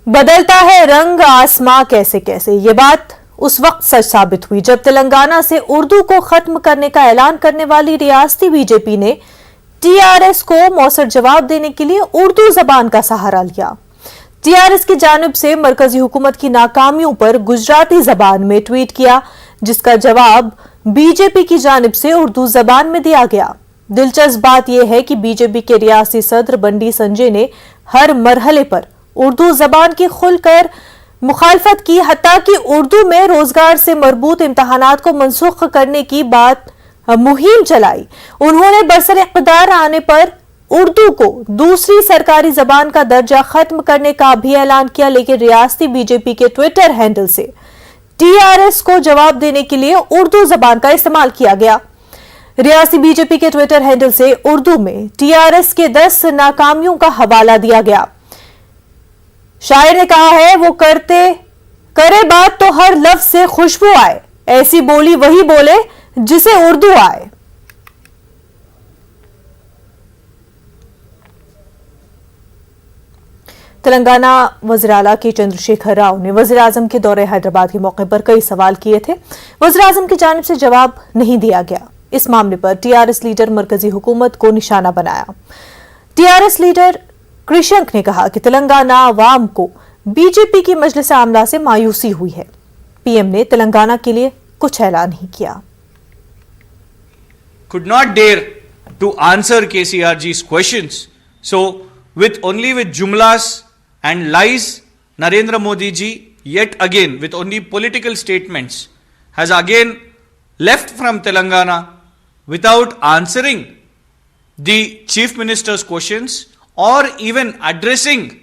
बदलता है रंग आसमां कैसे कैसे, ये बात उस वक्त सच साबित हुई जब तेलंगाना से उर्दू को खत्म करने का ऐलान करने वाली रियासती बीजेपी ने टीआरएस को मौसर जवाब देने के लिए उर्दू जबान का सहारा लिया। टीआरएस की जानिब से मरकजी हुकूमत की नाकामियों पर गुजराती जबान में ट्वीट किया, जिसका जवाब बीजेपी की जानिब से उर्दू जबान में दिया गया। दिलचस्प बात यह है कि बीजेपी के रियासी सदर बंडी संजय ने हर मरहले पर उर्दू जबान की खुलकर मुखालफत की, हत्ता कि उर्दू में रोजगार से मरबूत इम्तहानात को मनसूख करने की बात मुहिम चलाई। उन्होंने बरसर इक़्तिदार आने पर उर्दू को दूसरी सरकारी जबान का दर्जा खत्म करने का भी ऐलान किया, लेकिन रियासती बीजेपी के ट्विटर हैंडल से टीआरएस को जवाब देने के लिए उर्दू जबान का इस्तेमाल किया गया। रियासती बीजेपी के ट्विटर हैंडल से उर्दू में टीआरएस के 10 नाकामियों का हवाला दिया गया। शायर ने कहा है, वो करे बात तो हर लफ्ज से खुशबू आए, ऐसी बोली वही बोले जिसे उर्दू आए। तेलंगाना वज़ीर आला के चंद्रशेखर राव ने वज़ीर आज़म के दौरे हैदराबाद के मौके पर कई सवाल किए थे। वज़ीर आज़म की जानिब से जवाब नहीं दिया गया। इस मामले पर टीआरएस लीडर मरकजी हुकूमत को निशाना बनाया। टीआरएस लीडर कृषंक ने कहा कि तेलंगाना आवाम को बीजेपी की मजलिस आमला से मायूसी हुई है। पीएम ने तेलंगाना के लिए कुछ ऐलान नहीं किया। Could not dare to answer KCRG's questions. So, with jumlas and lies, Narendra Modi ji, yet again, with only political statements, has again left from Telangana without answering the Chief Minister's questions or even addressing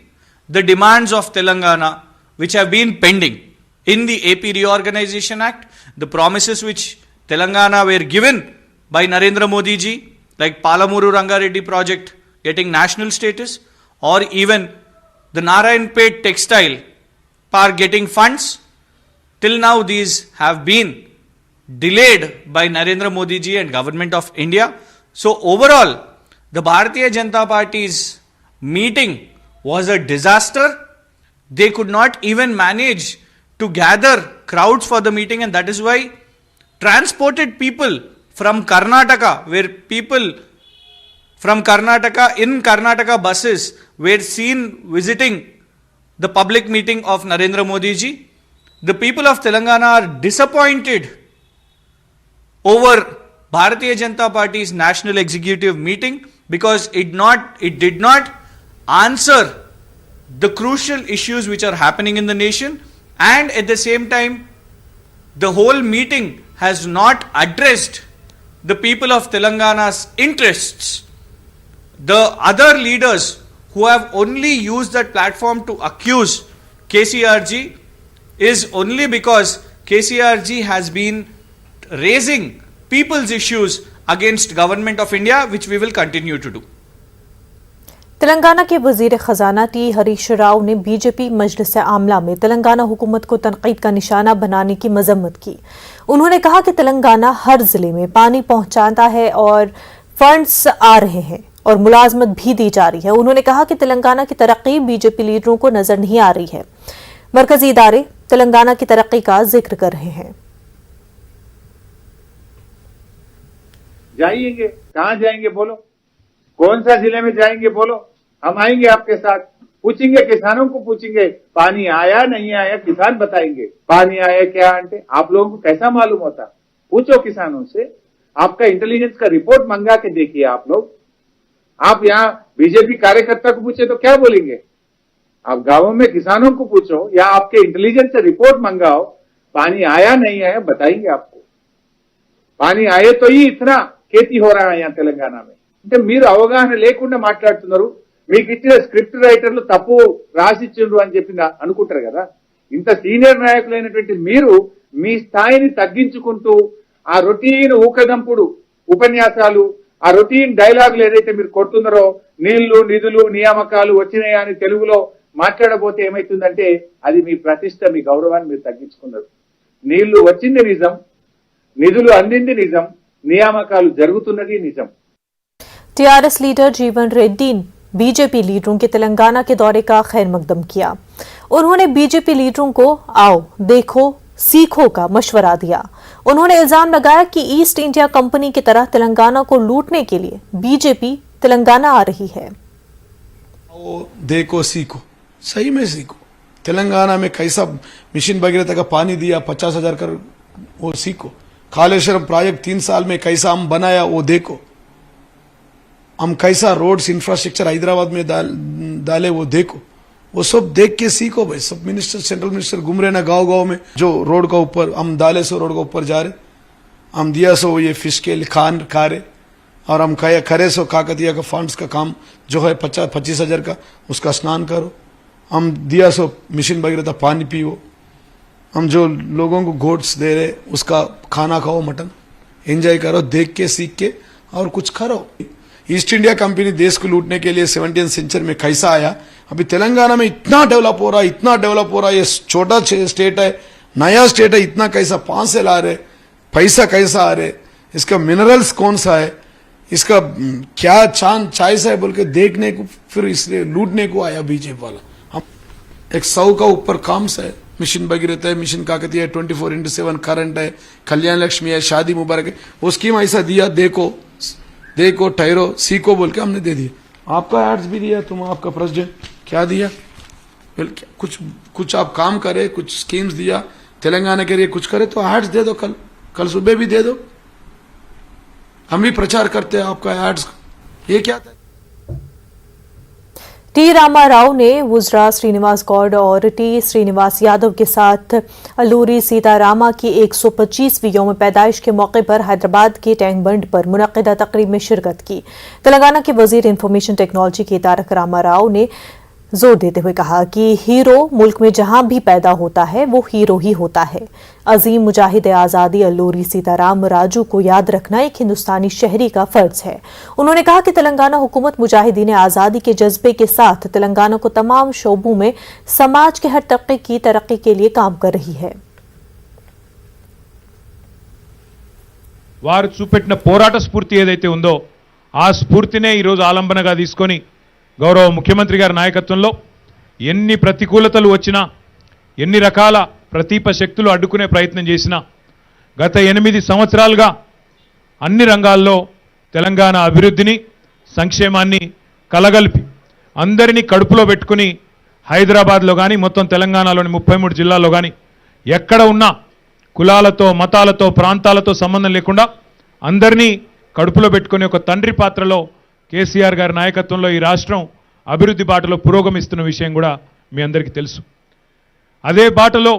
the demands of Telangana which have been pending in the AP Reorganization Act, the promises which Telangana were given by Narendra Modi ji, like Palamuru Rangareddy project getting national status, or even the Narayanpet textile park getting funds. Till now these have been delayed by Narendra Modi ji and government of India. So overall, the Bharatiya Janata Party's meeting was a disaster. They could not even manage to gather crowds for the meeting, and that is why transported people from Karnataka, where people from Karnataka in Karnataka buses were seen visiting the public meeting of Narendra Modi ji. The people of Telangana are disappointed over Bharatiya Janata Party's national executive meeting because it did not answer the crucial issues which are happening in the nation, and at the same time the whole meeting has not addressed the people of Telangana's interests. The other leaders who have only used that platform to accuse KCRG is only because KCRG has been raising people's issues against government of India, which we will continue to do. Telangana के वजीर खजाना T Harish Rao ने BJP मजलिस आमला में तेलंगाना हुकूमत को तनकीद का निशाना बनाने की मजम्मत की। उन्होंने कहा कि तेलंगाना हर जिले में पानी पहुंचाता है और फंड्स आ रहे हैं और मुलाजमत भी दी जा रही है। उन्होंने कहा कि तेलंगाना की तरक्की बीजेपी लीडरों को नजर नहीं आ रही है। मरकजी इदारे तेलंगाना की तरक्की का जिक्र कर रहे हैं। जाइएंगे, कहाँ जाएंगे बोलो, कौन सा जिले में जाएंगे बोलो, हम आएंगे आपके साथ, पूछेंगे, किसानों को पूछेंगे पानी आया नहीं आया, किसान बताएंगे पानी आया क्या आंटे, आप लोगों को कैसा मालूम होता, पूछो किसानों से, आपका इंटेलिजेंस का रिपोर्ट मंगा के देखिए आप लोग। आप यहाँ बीजेपी कार्यकर्ता को पूछे तो क्या बोलेंगे, आप गांवों में किसानों को पूछो या आपके इंटेलिजेंस से रिपोर्ट मंगाओ, पानी आया नहीं आया बताएंगे आपको। पानी आए तो ही इतना खेती हो रहा है यहाँ తెలంగాణ में. అంటే మీరు అవగాహన లేకుండా మాట్లాడుతున్నారు. మీకు ఇచ్చిన స్క్రిప్ట్ రైటర్లు తప్పు రాసిచ్చిండ్రు అని చెప్పి అనుకుంటారు కదా. ఇంత సీనియర్ నాయకులైనటువంటి మీరు మీ స్థాయిని తగ్గించుకుంటూ ఆ రొటీన్ ఊకదంపుడు ఉపన్యాసాలు, ఆ రొటీన్ డైలాగులు ఏదైతే మీరు కొడుతున్నారో, నీళ్లు నిధులు నియామకాలు వచ్చినాయా అని తెలుగులో మాట్లాడబోతే ఏమైతుందంటే అది మీ ప్రతిష్ట, మీ గౌరవాన్ని మీరు తగ్గించుకున్నారు. నీళ్లు వచ్చింది నిజం, నిధులు అందింది నిజం, నియామకాలు జరుగుతున్నది నిజం. टीआरएस लीडर जीवन रेड्डी बीजेपी लीडरों के तेलंगाना के दौरे का खैर मकदम किया। उन्होंने बीजेपी लीडरों को आओ देखो सीखो का मशवरा दिया। उन्होंने इल्जाम लगाया कि ईस्ट इंडिया कंपनी की तरह तेलंगाना को लूटने के लिए बीजेपी तेलंगाना आ रही है। वो देखो सीखो, सही में सीखो। तेलंगाना में कैसा मिशन भगीरथ का पानी दिया 50,000 कर, वो सीखो। कालेश्वरम प्रोजेक्ट 3 साल में कैसा हम बनाया वो देखो। हम कैसा रोड्स इंफ्रास्ट्रक्चर हैदराबाद में डाले वो देखो। वो सब देख के सीखो भाई। सब मिनिस्टर, सेंट्रल मिनिस्टर घूम रहे ना गांव गांव में, जो रोड का ऊपर हम डाले सो रोड का ऊपर जा रहे, हम दिया सो ये फिश के खान खा रहे, और हम करे सो काकतिया का फंड्स का काम जो है 25,000 का, उसका स्नान करो। हम दिया सो मिशन भगीरथ पानी पियो। हम जो लोगों को गोट्स दे रहे उसका खाना खाओ, मटन एंजॉय करो, देख के सीख के और कुछ करो। ईस्ट इंडिया कंपनी देश को लूटने के लिए 17वीं सेंचुरी में कैसा आया, अभी तेलंगाना में इतना डेवलप हो रहा है, इतना डेवलप हो रहा है। ये छोटा स्टेट है, नया स्टेट है, इतना कैसा 5 से ला रहे, पैसा कैसा आ रहे, इसका मिनरल्स कौन सा है, इसका क्या चाइस है बोल के देखने को, फिर इसलिए लूटने को आया बीजेपी वाला। हम 100 का ऊपर काम है, मिशन भगीरथ है, मिशन काकतिया है, 24/7 करंट है, कल्याण लक्ष्मी है, शादी मुबारक है, वो स्कीम ऐसा दिया, देखो देखो ठहरो सीखो बोल के हमने दे दिया। आपका एड्स भी दिया, तुम आपका प्रेसिडेंट क्या दिया, कुछ आप काम करे, कुछ स्कीम्स दिया तेलंगाना के लिए, कुछ करे तो एड्स दे दो, कल सुबह भी दे दो, हम भी प्रचार करते हैं आपका एड्स। ये क्या था? टी रामाराव ने वुजरा श्रीनिवास गौड़ और टी श्रीनिवास यादव के साथ अल्लूरी सीतारामा की 125वीं यौम पैदाइश के मौके पर हैदराबाद के टैंक बंड पर मुनक्किदा तकरीब में शिरकत की। तेलंगाना के वजीर इंफॉर्मेशन टेक्नोलॉजी के तारक रामाराव ने जोर देते हुए कहा कि हीरो मुल्क में जहां भी पैदा होता है वो हीरो ही होता है। अजीम मुजाहिद आज़ादी अल्लूरी सीताराम राजू को याद रखना एक हिंदुस्तानी शहरी का फर्ज है। उन्होंने कहा कि तेलंगाना हुकूमत मुजाहिदीन आज़ादी के जज्बे के साथ तेलंगाना को तमाम शोबों में समाज के हर तबके की तरक्की के लिए काम कर रही है। వారు చూపెట్టిన పోరాట స్ఫూర్తి ఏదైతే ఉందో ఆ స్ఫూర్తినే ఈరోజు ఆలంబనగా తీసుకొని గౌరవ ముఖ్యమంత్రి గారి నాయకత్వంలో ఎన్ని ప్రతికూలతలు వచ్చినా, ఎన్ని రకాల ప్రతీప శక్తులు అడ్డుకునే ప్రయత్నం చేసినా గత 8 సంవత్సరాలుగా అన్ని రంగాల్లో తెలంగాణ అభివృద్ధిని, సంక్షేమాన్ని కలగలిపి అందరినీ కడుపులో పెట్టుకుని హైదరాబాద్లో కానీ మొత్తం తెలంగాణలోని 33 జిల్లాల్లో కానీ ఎక్కడ ఉన్నా కులాలతో, మతాలతో, ప్రాంతాలతో సంబంధం లేకుండా అందరినీ కడుపులో పెట్టుకునే ఒక తండ్రి పాత్రలో కేసీఆర్ గారి నాయకత్వంలో ఈ రాష్ట్రం అభివృద్ధి బాటలో పురోగమిస్తున్న విషయం కూడా మీ అందరికీ తెలుసు. అదే బాటలో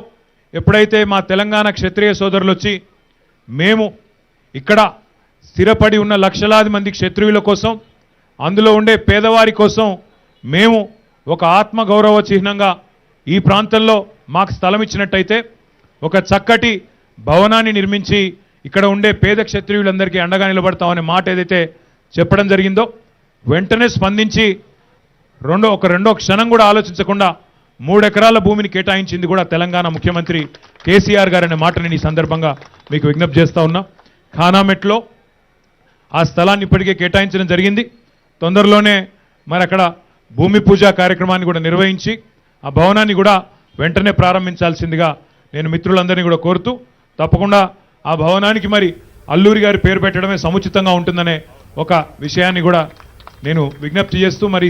ఎప్పుడైతే మా తెలంగాణ క్షత్రియ సోదరులు వచ్చి మేము ఇక్కడ స్థిరపడి ఉన్న లక్షలాది మంది క్షత్రియుల కోసం, అందులో ఉండే పేదవారి కోసం మేము ఒక ఆత్మగౌరవ చిహ్నంగా ఈ ప్రాంతంలో మాకు స్థలం ఇచ్చినట్టయితే ఒక చక్కటి భవనాన్ని నిర్మించి ఇక్కడ ఉండే పేద క్షత్రియులందరికీ అండగా నిలబడతామనే మాట ఏదైతే చెప్పడం జరిగిందో వెంటనే స్పందించి రెండో క్షణం కూడా ఆలోచించకుండా 3 ఎకరాల భూమిని కేటాయించింది కూడా తెలంగాణ ముఖ్యమంత్రి కేసీఆర్ గారు అనే మాటని ఈ సందర్భంగా మీకు విజ్ఞప్తి చేస్తా ఉన్నా. ఖానామెట్లో ఆ స్థలాన్ని ఇప్పటికే కేటాయించడం జరిగింది. తొందరలోనే మరి అక్కడ భూమి పూజ కార్యక్రమాన్ని కూడా నిర్వహించి ఆ భవనాన్ని కూడా వెంటనే ప్రారంభించాల్సిందిగా నేను మిత్రులందరినీ కూడా కోరుతూ, తప్పకుండా ఆ భవనానికి మరి అల్లూరి గారి పేరు పెట్టడమే సముచితంగా ఉంటుందనే ఒక విషయాన్ని కూడా నేను విజ్ఞప్తి చేస్తూ మరి